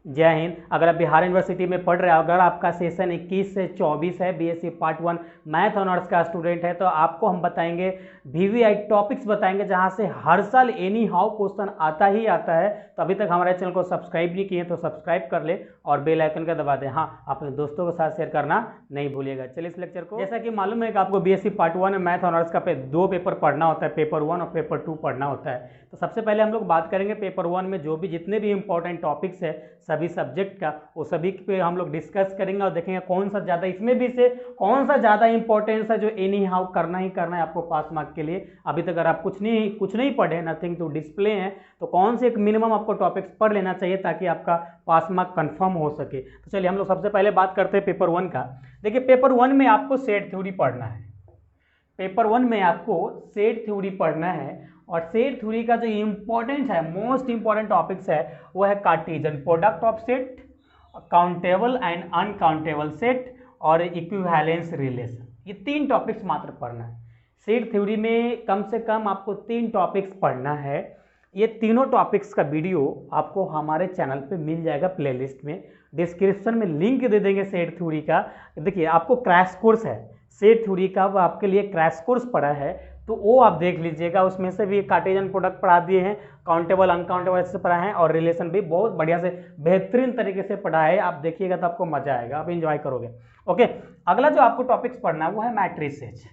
जय हिंद। अगर आप बिहार यूनिवर्सिटी में पढ़ रहे हो, अगर आपका सेशन 21 से 24 है, बीएससी पार्ट 1 मैथ ऑनर्स का स्टूडेंट है, तो आपको हम बताएंगे वीवीआई टॉपिक्स बताएंगे, जहां से हर साल एनी हाउ क्वेश्चन आता ही आता है। तो अभी तक हमारे चैनल को सब्सक्राइब नहीं किए तो सब्सक्राइब कर ले और बेल आइकन का दबा दें। हाँ, अपने दोस्तों के साथ शेयर करना नहीं भूलिएगा। चलिए इस लेक्चर को, जैसा कि मालूम है कि आपको बीएससी पार्ट 1 में मैथ ऑनर्स का 2 पेपर पढ़ना होता है, पेपर 1 और पेपर 2 पढ़ना होता है। तो सबसे पहले हम लोग बात करेंगे पेपर 1 में जो भी जितने भी इंपॉर्टेंट टॉपिक्स है सभी सब्जेक्ट का, वो सभी पे हम लोग डिस्कस करेंगे और देखेंगे कौन सा ज़्यादा, इसमें भी से कौन सा ज़्यादा इंपॉर्टेंस है जो एनी हाउ करना ही करना है आपको पास मार्क के लिए। अभी तक अगर आप कुछ नहीं पढ़े, नथिंग टू डिस्प्ले है, तो कौन से एक मिनिमम आपको टॉपिक्स पढ़ लेना चाहिए ताकि आपका पास मार्क कंफर्म हो सके। तो चलिए हम लोग सबसे पहले बात करते हैं पेपर 1 का। देखिए पेपर 1 में आपको सेट थ्योरी पढ़ना है। पेपर 1 में आपको सेट थ्योरी पढ़ना है और सेट थ्योरी का जो इम्पोर्टेंट है, मोस्ट इंपॉर्टेंट टॉपिक्स है वो है Cartesian product of set, countable and uncountable set और इक्विवेलेंस रिलेशन। ये 3 टॉपिक्स मात्र पढ़ना है। सेट थ्योरी में कम से कम आपको 3 टॉपिक्स पढ़ना है। ये तीनों टॉपिक्स का वीडियो आपको हमारे चैनल पे मिल जाएगा प्लेलिस्ट में, डिस्क्रिप्शन में लिंक दे देंगे सेट थ्योरी का। देखिए आपको क्रैश कोर्स है सेट थ्योरी का, वो आपके लिए क्रैश कोर्स पड़ा है, तो वो आप देख लीजिएगा। उसमें से भी कार्टेशियन प्रोडक्ट पढ़ा दिए हैं, काउंटेबल अनकाउंटेबल से पढ़ा है और रिलेशन भी बहुत बढ़िया से बेहतरीन तरीके से पढ़ा है। आप देखिएगा तो आपको मजा आएगा, आप इंजॉय करोगे। ओके, अगला जो आपको टॉपिक्स पढ़ना है वो है मैट्रिसेज।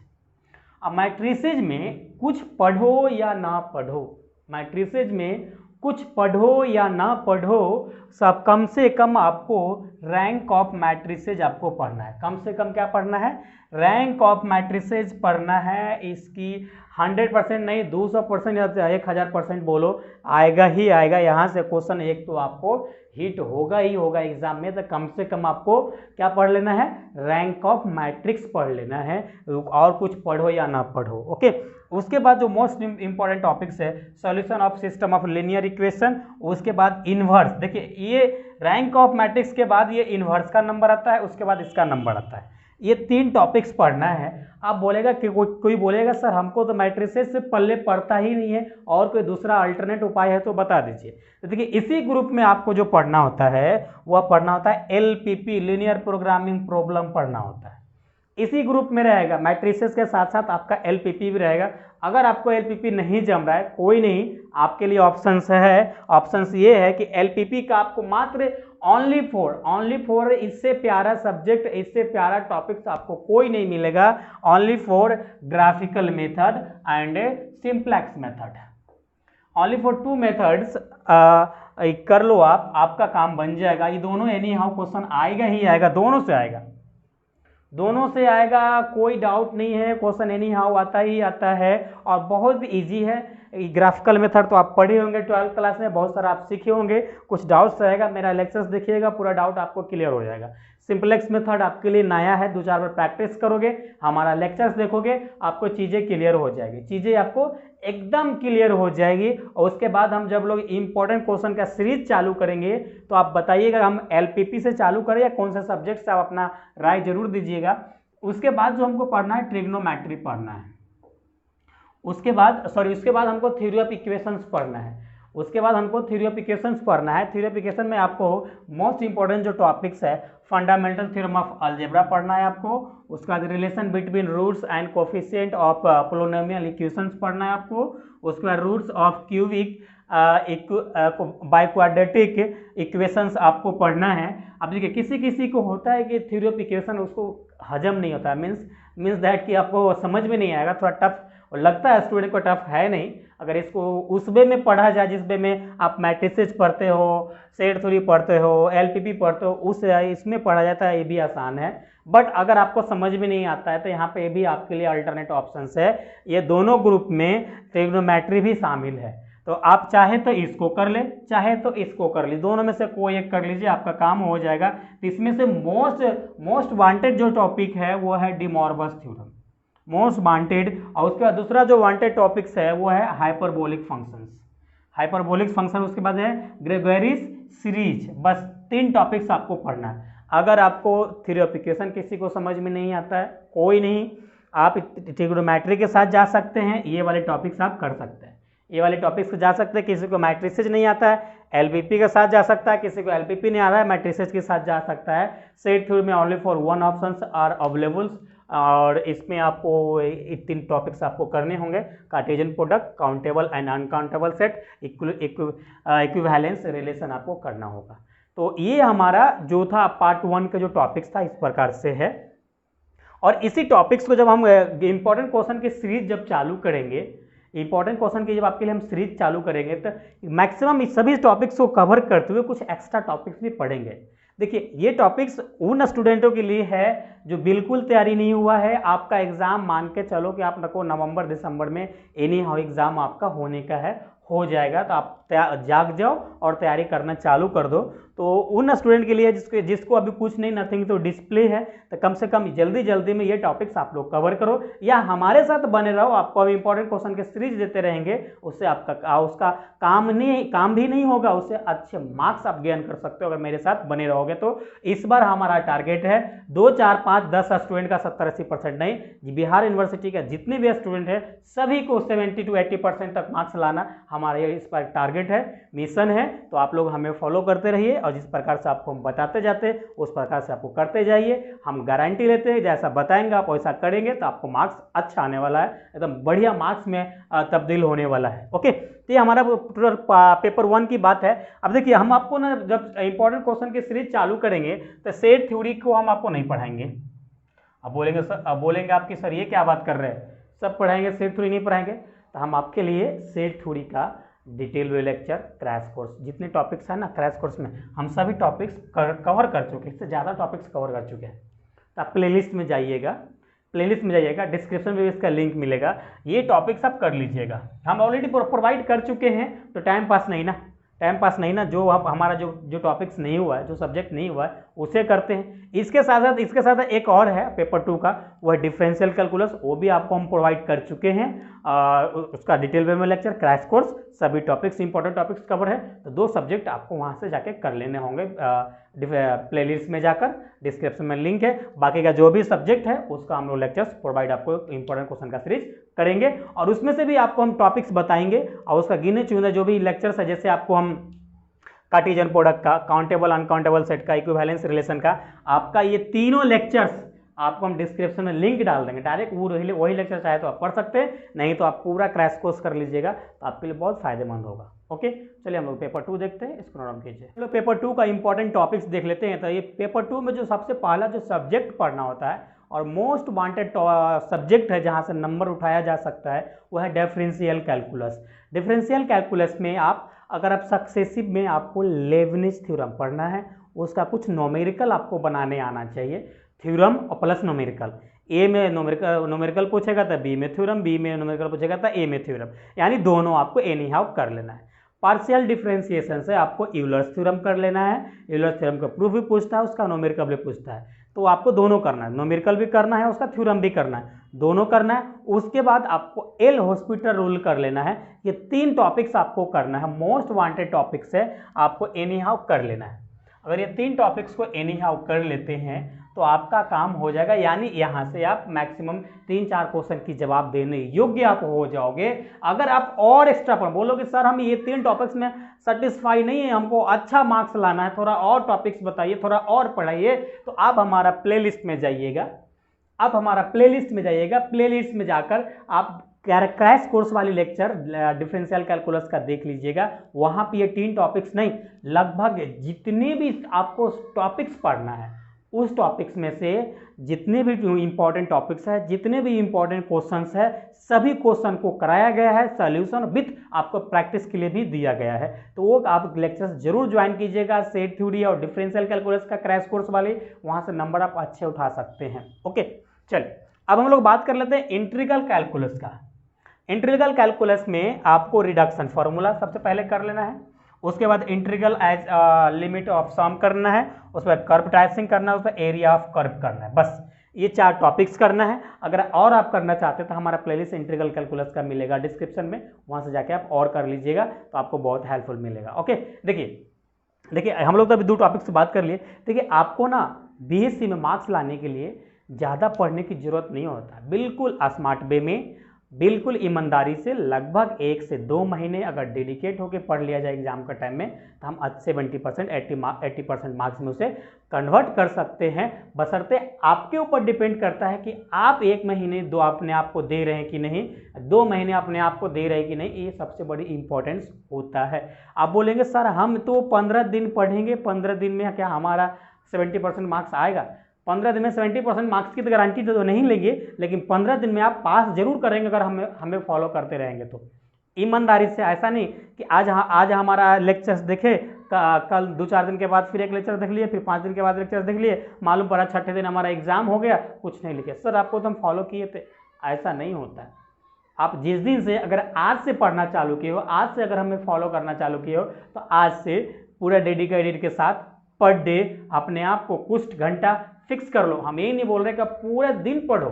अब मैट्रिसेज में कुछ पढ़ो या ना पढ़ो, मैट्रिसेज में कुछ पढ़ो या ना पढ़ो, सब कम से कम आपको रैंक ऑफ मैट्रिसेज आपको पढ़ना है। कम से कम क्या पढ़ना है? रैंक ऑफ मैट्रिसेज पढ़ना है। इसकी 100% नहीं 200% या 1000% बोलो, आएगा ही आएगा। यहाँ से क्वेश्चन एक तो आपको हिट होगा ही होगा एग्जाम में। तो कम से कम आपको क्या पढ़ लेना है? रैंक ऑफ मैट्रिक्स पढ़ लेना है, और कुछ पढ़ो या ना पढ़ो। ओके, उसके बाद जो मोस्ट इंपॉर्टेंट टॉपिक्स है solution of system of linear equation, उसके बाद इन्वर्स। देखिए ये रैंक ऑफ मैट्रिक्स के बाद ये इन्वर्स का नंबर आता है, उसके बाद इसका नंबर आता है। ये 3 टॉपिक्स पढ़ना है। आप बोलेगा कि कोई बोलेगा सर हमको तो मैट्रिसेस से पल्ले पढ़ता ही नहीं है, और कोई दूसरा अल्टरनेट उपाय है तो बता दीजिए। तो देखिए इसी ग्रुप में आपको जो पढ़ना होता है वह पढ़ना होता है LPP, लीनियर प्रोग्रामिंग प्रॉब्लम पढ़ना होता है। इसी ग्रुप में रहेगा, मैट्रिसेस के साथ साथ आपका LPP भी रहेगा। अगर आपको LPP नहीं जम रहा है, कोई नहीं, आपके लिए ऑप्शंस है। ऑप्शंस ये है कि LPP का आपको मात्र ओनली फॉर इससे प्यारा सब्जेक्ट, इससे प्यारा टॉपिक्स आपको कोई नहीं मिलेगा। Only for graphical method and simplex method, only for 2 methods कर लो आप, आपका काम बन जाएगा। ये दोनों एनी हाउ क्वेश्चन आएगा ही आएगा, दोनों से आएगा, दोनों से आएगा, कोई डाउट नहीं है। क्वेश्चन एनी हाउ आता ही आता है और बहुत इजी है। ग्राफिकल मेथड तो आप पढ़े होंगे 12th क्लास में, बहुत सारा आप सीखे होंगे। कुछ डाउट्स रहेगा, मेरा लेक्चर्स देखिएगा, पूरा डाउट आपको क्लियर हो जाएगा। सिंप्लेक्स मेथड आपके लिए नया है, 2-4 बार प्रैक्टिस करोगे, हमारा लेक्चर्स देखोगे, आपको चीज़ें क्लियर हो जाएगी, चीज़ें आपको एकदम क्लियर हो जाएगी। और उसके बाद हम जब लोग इंपॉर्टेंट क्वेश्चन का सीरीज चालू करेंगे तो आप बताइएगा हम LPP से चालू करें या कौन सा सब्जेक्ट से, आप अपना राय जरूर दीजिएगा। उसके बाद जो हमको पढ़ना है ट्रिग्नोमेट्री पढ़ना है। उसके बाद हमको थ्योरी ऑफ इक्वेशंस पढ़ना है। उसके बाद हमको थ्योरी ऑफ इक्वेशंस पढ़ना है। थ्योरी ऑफ इक्वेशन में आपको मोस्ट इंपॉर्टेंट जो टॉपिक्स है, फंडामेंटल थ्योरम ऑफ अलजेब्रा पढ़ना है आपको। उसके बाद relation between roots and coefficient of polynomial equations पढ़ना है आपको। उसके बाद roots of cubic biquadratic equations आपको पढ़ना है। अब देखिए किसी किसी को होता है कि थ्योरी ऑफ इक्वेशन उसको हजम नहीं होता, मीन्स दैट कि आपको समझ में नहीं आएगा, थोड़ा टफ लगता है स्टूडेंट को, टफ है नहीं। अगर इसको उस वे में पढ़ा जाए जिस वे में आप मैट्रिसेस पढ़ते हो, सेट थ्योरी पढ़ते हो, LPP पढ़ते हो, उस इसमें पढ़ा जाता है, ये भी आसान है। बट अगर आपको समझ में नहीं आता है तो यहाँ पे भी आपके लिए अल्टरनेट ऑप्शंस है। ये दोनों ग्रुप में ट्रिग्नोमेट्री भी शामिल है। तो आप चाहे तो इसको कर ले, चाहे तो इसको कर ले, दोनों में से कोई एक कर लीजिए, आपका काम हो जाएगा। तो इसमें से मोस्ट वांटेड जो टॉपिक है वो है De Morgan theorem, most wanted. और उसके बाद दूसरा जो वांटेड टॉपिक्स है वो है हाइपरबोलिक फंक्शन। उसके बाद है ग्रेगोरियस सीरीज। बस 3 टॉपिक्स आपको पढ़ना है। अगर आपको थ्योरी ऑफ इक्वेशन किसी को समझ में नहीं आता है, कोई नहीं, आप ट्रिग्नोमेट्री के साथ जा सकते हैं, ये वाले टॉपिक्स आप कर सकते हैं, ये वाले टॉपिक्स जा सकते हैं। किसी को मैट्रिसेज नहीं आता है, एलबीपी के साथ जा सकता है, किसी को एलबीपी नहीं आ रहा है मैट्रिसेस के साथ जा सकता है। सेट थ्योरी में only four one options are available, और इसमें आपको 3 टॉपिक्स आपको करने होंगे, Cartesian product, countable and uncountable set, equivalence relation आपको करना होगा। तो ये हमारा जो था पार्ट 1 का जो टॉपिक्स था इस प्रकार से है। और इसी टॉपिक्स को जब हम इंपॉर्टेंट क्वेश्चन की सीरीज जब चालू करेंगे, इंपॉर्टेंट क्वेश्चन की जब आपके लिए हम सीरीज चालू करेंगे तो मैक्सिमम इस सभी टॉपिक्स को कवर करते हुए कुछ एक्स्ट्रा टॉपिक्स भी पढ़ेंगे। देखिए ये टॉपिक्स उन स्टूडेंटों के लिए है जो बिल्कुल तैयारी नहीं हुआ है। आपका एग्जाम मान के चलो कि आप को नवंबर दिसंबर में एनी हाउ एग्जाम आपका होने का है, हो जाएगा, तो आप जाग जाओ और तैयारी करना चालू कर दो। तो उन स्टूडेंट के लिए जिसको अभी कुछ नहीं, नथिंग तो डिस्प्ले है, तो कम से कम जल्दी जल्दी में ये टॉपिक्स आप लोग कवर करो या हमारे साथ बने रहो। आपको अभी इंपॉर्टेंट क्वेश्चन के सीरीज देते रहेंगे, उससे आपका उसका काम भी नहीं होगा, उससे अच्छे मार्क्स आप गेन कर सकते हो अगर मेरे साथ बने रहोगे। तो इस बार हमारा टारगेट है 2, 4, 5, 10 स्टूडेंट का 70-80% नहीं, बिहार यूनिवर्सिटी का जितने भी स्टूडेंट है सभी को 70 to 80% तक मार्क्स लाना हमारा ये इस पर टारगेट है, मिशन है। तो आप लोग हमें फॉलो करते रहिए और जिस प्रकार से आपको हम बताते जाते उस प्रकार से आपको करते जाइए। हम गारंटी लेते हैं जैसा बताएंगे आप वैसा करेंगे तो आपको मार्क्स अच्छा आने वाला है, एकदम बढ़िया मार्क्स में तब्दील होने वाला है। ओके, तो ये हमारा पेपर 1 की बात है। अब देखिए हम आपको ना जब इंपॉर्टेंट क्वेश्चन की सीरीज चालू करेंगे तो सेट थ्योरी को हम आपको नहीं पढ़ाएंगे। अब बोलेंगे सर, अब बोलेंगे आपकी सर ये क्या बात कर रहे हैं, सब पढ़ाएंगे सेट थ्योरी नहीं पढ़ाएंगे। तो हम आपके लिए सेट थ्योरी का डिटेल वे लेक्चर, क्रैश कोर्स, जितने टॉपिक्स हैं ना क्रैश कोर्स में हम सभी टॉपिक्स कवर कर चुके हैं, इससे ज़्यादा टॉपिक्स कवर कर चुके हैं। तो आप प्लेलिस्ट में जाइएगा, डिस्क्रिप्शन में भी इसका लिंक मिलेगा, ये टॉपिक्स आप कर लीजिएगा। हम ऑलरेडी प्रोवाइड कर चुके हैं, तो टाइम पास नहीं ना, जो आप हमारा जो टॉपिक्स नहीं हुआ है, जो सब्जेक्ट नहीं हुआ है उसे करते हैं। इसके साथ एक और है पेपर 2 का, वो है डिफरेंशियल कैलकुलस, वो भी आपको हम प्रोवाइड कर चुके हैं। उसका डिटेल वे में लेक्चर, क्रैश कोर्स, सभी टॉपिक्स इंपॉर्टेंट टॉपिक्स कवर है। तो 2 सब्जेक्ट आपको वहाँ से जाके कर लेने होंगे, प्लेलिस्ट में जाकर, डिस्क्रिप्शन में लिंक है। बाकी का जो भी सब्जेक्ट है उसका हम लोग लेक्चर्स प्रोवाइड आपको इंपॉर्टेंट क्वेश्चन का सीरीज करेंगे और उसमें से भी आपको हम टॉपिक्स बताएंगे और उसका गिने चुने जो भी लेक्चर्स है, जैसे आपको हम कार्टेशियन प्रोडक्ट का, काउंटेबल अनकाउंटेबल सेट का, इक्विवेलेंस रिलेशन का, आपका ये तीनों लेक्चर्स आपको हम डिस्क्रिप्शन में लिंक डाल देंगे, डायरेक्ट वही लेक्चर चाहे तो आप पढ़ सकते हैं, नहीं तो आप पूरा क्रैश कोर्स कर लीजिएगा तो आपके लिए बहुत फायदेमंद होगा। ओके, चलिए हम लोग पेपर 2 देखते हैं, इसको नोट कीजिए। चलो पेपर 2 का इंपॉर्टेंट टॉपिक्स देख लेते हैं। तो ये पेपर 2 में जो सबसे पहला जो सब्जेक्ट पढ़ना होता है और मोस्ट वांटेड सब्जेक्ट है जहाँ से नंबर उठाया जा सकता है, वो है डिफरेंशियल कैलकुलस। डिफरेंशियल कैलकुलस में अगर आप सक्सेसिव में आपको लेबनिज थ्योरम पढ़ना है, उसका कुछ नोमेरिकल आपको बनाने आना चाहिए, थ्योरम और प्लस नोमेरिकल। ए में नोमेरिकल पूछेगा तो बी में थ्योरम, बी में नोमेरिकल पूछेगा तो ए में थ्योरम, यानी दोनों आपको एनी हाउ कर लेना है। पार्शियल डिफरेंशिएशन से आपको यूलर्स थ्योरम कर लेना है, यूलर्स थ्योरम का प्रूफ भी पूछता है, उसका नोमेरिकल भी पूछता है, तो आपको दोनों करना है, नोमेरिकल भी करना है, उसका थ्योरम भी करना है, दोनों करना है। उसके बाद आपको एल हॉस्पिटल रूल कर लेना है। ये 3 टॉपिक्स आपको करना है, मोस्ट वांटेड टॉपिक्स है, आपको एनी हाउ कर लेना है। अगर ये 3 टॉपिक्स को एनी हाउ कर लेते हैं तो आपका काम हो जाएगा, यानी यहाँ से आप मैक्सिमम 3-4 क्वेश्चन की जवाब देने योग्य आप हो जाओगे। अगर आप और एक्स्ट्रा बोलोगे सर हम ये 3 टॉपिक्स में सेटिस्फाई नहीं है, हमको अच्छा मार्क्स लाना है, थोड़ा और टॉपिक्स बताइए, थोड़ा और पढ़ाइए, तो आप हमारा प्लेलिस्ट में जाइएगा। प्लेलिस्ट में जाकर आप क्रैश कोर्स वाली लेक्चर डिफरेंशियल कैलकुलस का देख लीजिएगा। वहाँ पे ये 3 टॉपिक्स नहीं, लगभग जितने भी आपको टॉपिक्स पढ़ना है उस टॉपिक्स में से जितने भी इंपॉर्टेंट टॉपिक्स है, जितने भी इंपॉर्टेंट क्वेश्चंस है, सभी क्वेश्चन को कराया गया है, सॉल्यूशन विथ आपको प्रैक्टिस के लिए भी दिया गया है। तो वो आप लेक्चर्स जरूर ज्वाइन कीजिएगा, सेट थ्योरी और डिफरेंशियल कैलकुलस का क्रैश कोर्स वाले, वहाँ से नंबर आप अच्छे उठा सकते हैं। ओके, चलिए अब हम लोग बात कर लेते हैं इंटीग्रल कैलकुलस का। इंटीग्रल कैलकुलस में आपको रिडक्शन फार्मूला सबसे पहले कर लेना है, उसके बाद integral age limit of some करना है, उस पर कर्व ट्रेसिंग करना है, उस पर एरिया ऑफ कर्व करना है, बस ये 4 टॉपिक्स करना है। अगर और आप करना चाहते हैं तो हमारा प्लेलिस्ट इंटीग्रल कैलकुलस का मिलेगा डिस्क्रिप्शन में, वहाँ से जाके आप और कर लीजिएगा तो आपको बहुत हेल्पफुल मिलेगा। ओके, देखिए हम लोग तो अभी 2 टॉपिक्स से बात कर लिए। देखिए आपको ना बीएससी में मार्क्स लाने के लिए ज़्यादा पढ़ने की जरूरत नहीं होता, बिल्कुल स्मार्ट वे में बिल्कुल ईमानदारी से लगभग 1 से 2 महीने अगर डेडिकेट होकर पढ़ लिया जाए एग्जाम का टाइम में, तो हम 70% 80% मार्क्स में उसे कन्वर्ट कर सकते हैं। बशर्ते आपके ऊपर डिपेंड करता है कि आप 1 महीने दो अपने आप को दे रहे हैं कि नहीं, 2 महीने अपने आप को दे रहे हैं कि नहीं, ये सबसे बड़ी इंपॉर्टेंस होता है। आप बोलेंगे सर हम तो 15 दिन पढ़ेंगे, 15 दिन में क्या हमारा 70% मार्क्स आएगा? 15 दिन में 70% मार्क्स की तो गारंटी तो नहीं लेंगे, लेकिन 15 दिन में आप पास जरूर करेंगे अगर हमें फॉलो करते रहेंगे तो। ईमानदारी से, ऐसा नहीं कि आज हमारा लेक्चर्स देखे, कल 2-4 दिन के बाद फिर एक लेक्चर देख लिए, फिर 5 दिन के बाद लेक्चर देख लिए, मालूम पड़ा छठे दिन हमारा एग्जाम हो गया, कुछ नहीं लिखे। सर आपको तो हम फॉलो किए थे, ऐसा नहीं होता है। आप जिस दिन से अगर आज से पढ़ना चालू किए हो, आज से अगर हमें फॉलो करना चालू किए हो, तो आज से पूरा डेडिकेटेड के साथ पर डे अपने आप को कुछ घंटा फिक्स कर लो। हम ये नहीं बोल रहे कि पूरा दिन पढ़ो,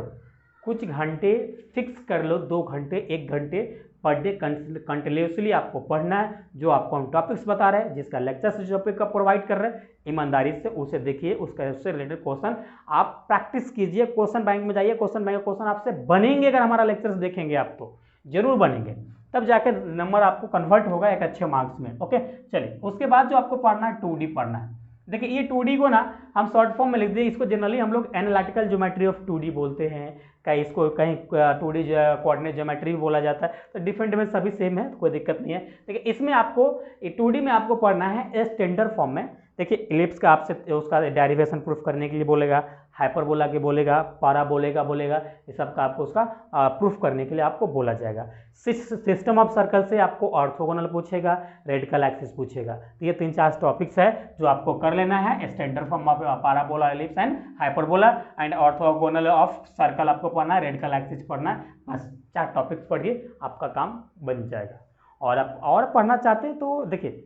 कुछ घंटे फिक्स कर लो, 2 घंटे 1 घंटे पर डे कंटिन्यूसली आपको पढ़ना है। जो आपको हम टॉपिक्स बता रहे हैं, जिसका लेक्चर जो टॉपिक का प्रोवाइड कर रहे हैं, ईमानदारी से उसे देखिए, उससे रिलेटेड क्वेश्चन आप प्रैक्टिस कीजिए। क्वेश्चन बैंक में जाइए, क्वेश्चन बैंक क्वेश्चन आपसे बनेंगे। अगर हमारा लेक्चर्स देखेंगे आप तो जरूर बनेंगे, तब जाकर नंबर आपको कन्वर्ट होगा एक अच्छे मार्क्स में। ओके, चलिए उसके बाद जो आपको पढ़ना है 2D पढ़ना है। देखिए ये 2D को ना हम शॉर्ट फॉर्म में लिख दिए, इसको जनरली हम लोग एनालिटिकल ज्योमेट्री ऑफ 2D बोलते हैं, कहीं इसको कहीं 2D कोऑर्डिनेट ज्योमेट्री भी बोला जाता है। तो डिफरेंट में सभी सेम है, तो कोई दिक्कत नहीं है। देखिए इसमें आपको 2D में आपको पढ़ना है स्टैंडर्ड फॉर्म में। देखिए इलिप्स का आपसे उसका डेरिवेशन प्रूफ करने के लिए बोलेगा, हाइपरबोला के बोलेगा, पाराबोलेगा बोलेगा, ये सब का आपको उसका प्रूफ करने के लिए आपको बोला जाएगा। सिस्टम ऑफ सर्कल से आपको ऑर्थोगोनल पूछेगा, रेडिकल एक्सिस पूछेगा। तो ये 3-4 टॉपिक्स है जो आपको कर लेना है। Standard form of parabola, ellipse and hyperbola and orthogonal of circle आपको पढ़ना है, रेडिकल एक्सिस पढ़ना है। बस 4 टॉपिक्स पढ़िए, आपका काम बन जाएगा। और आप और पढ़ना चाहते हैं तो देखिए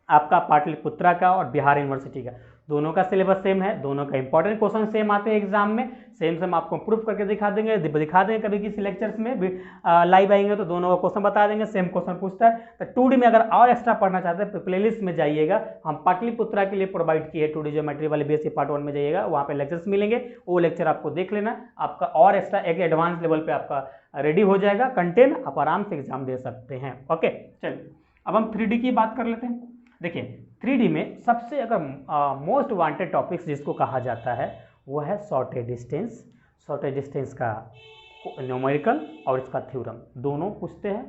आपका पाटलिपुत्रा का और बिहार यूनिवर्सिटी का दोनों का सिलेबस सेम है, दोनों का इंपॉर्टेंट क्वेश्चन सेम आते हैं एग्जाम में। सेम आपको प्रूफ करके दिखा देंगे कभी किसी लेक्चर्स में भी लाइव आएंगे तो दोनों का क्वेश्चन बता देंगे, सेम क्वेश्चन पूछता है। तो 2D में अगर और एक्स्ट्रा पढ़ना चाहते हैं तो प्लेलिस्ट में जाइएगा, हम पाटलिपुत्रा के लिए प्रोवाइड किए 2D ज्योमेट्री वाले BSc पार्ट 1 में जाइएगा, वहाँ पे लेक्चर्स मिलेंगे, वो लेक्चर आपको देख लेना, आपका और एक्स्ट्रा एक एडवांस लेवल पे आपका रेडी हो जाएगा कंटेंट, आप आराम से एग्जाम दे सकते हैं। ओके, चलिए अब हम 3D की बात कर लेते हैं। देखिए 3D में सबसे अगर मोस्ट वांटेड टॉपिक्स जिसको कहा जाता है वो है शॉर्टेज डिस्टेंस। शॉर्टेज डिस्टेंस का न्यूमेरिकल और इसका थ्योरम दोनों पूछते हैं,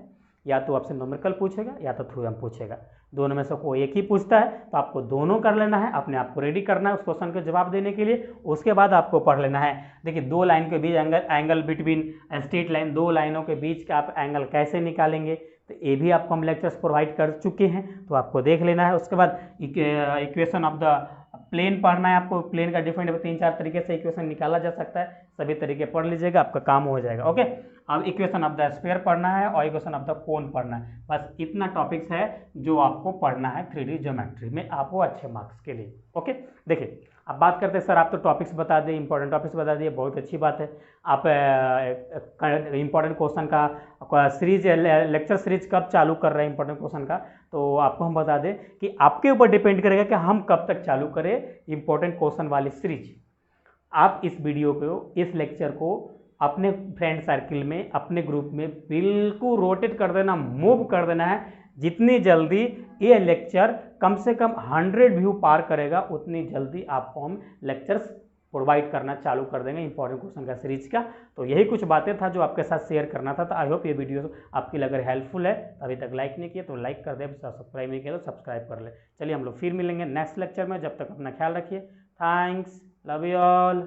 या तो आपसे न्यूमेरिकल पूछेगा या तो थ्योरम पूछेगा, दोनों में से कोई एक ही पूछता है। तो आपको दोनों कर लेना है, अपने आप को रेडी करना है उस क्वेश्चन के जवाब देने के लिए। उसके बाद आपको पढ़ लेना है, देखिए 2 लाइन के बीच एंगल बिटवीन स्ट्रेट लाइन, 2 लाइनों के बीच का आप एंगल कैसे निकालेंगे, तो ये भी आपको हम लेक्चर्स प्रोवाइड कर चुके हैं, तो आपको देख लेना है। उसके बाद इक्वेशन ऑफ द प्लेन पढ़ना है आपको, प्लेन का डिफरेंट 3-4 तरीके से इक्वेशन निकाला जा सकता है, सभी तरीके पढ़ लीजिएगा, आपका काम हो जाएगा। ओके, अब इक्वेशन ऑफ द स्फीयर पढ़ना है और इक्वेशन ऑफ द कोन पढ़ना है। बस इतना टॉपिक्स है जो आपको पढ़ना है 3D ज्योमेट्री में, आपको अच्छे मार्क्स के लिए। ओके, देखिए अब बात करते हैं, सर आप तो टॉपिक्स बता दिए, इंपॉर्टेंट टॉपिक्स बता दिए, बहुत अच्छी बात है। आप इंपॉर्टेंट क्वेश्चन का सीरीज लेक्चर सीरीज कब चालू कर रहे हैं इंपॉर्टेंट क्वेश्चन का, तो आपको हम बता दें कि आपके ऊपर डिपेंड करेगा कि हम कब तक चालू करें इंपॉर्टेंट क्वेश्चन वाली सीरीज। आप इस वीडियो को, इस लेक्चर को अपने फ्रेंड सर्किल में, अपने ग्रुप में बिल्कुल रोटेट कर देना, मूव कर देना है। जितनी जल्दी ये लेक्चर कम से कम 100 व्यू पार करेगा, उतनी जल्दी आपको हम लेक्चर्स प्रोवाइड करना चालू कर देंगे इंपॉर्टेंट क्वेश्चन का सीरीज का। तो यही कुछ बातें था जो आपके साथ शेयर करना था। तो आई होप ये वीडियो आपकी अगर हेल्पफुल है, अभी तक लाइक नहीं किया तो लाइक कर दे, सब्सक्राइब नहीं किया तो सब्सक्राइब कर ले। चलिए हम लोग फिर मिलेंगे नेक्स्ट लेक्चर में, जब तक अपना ख्याल रखिए। Thanks, love you all.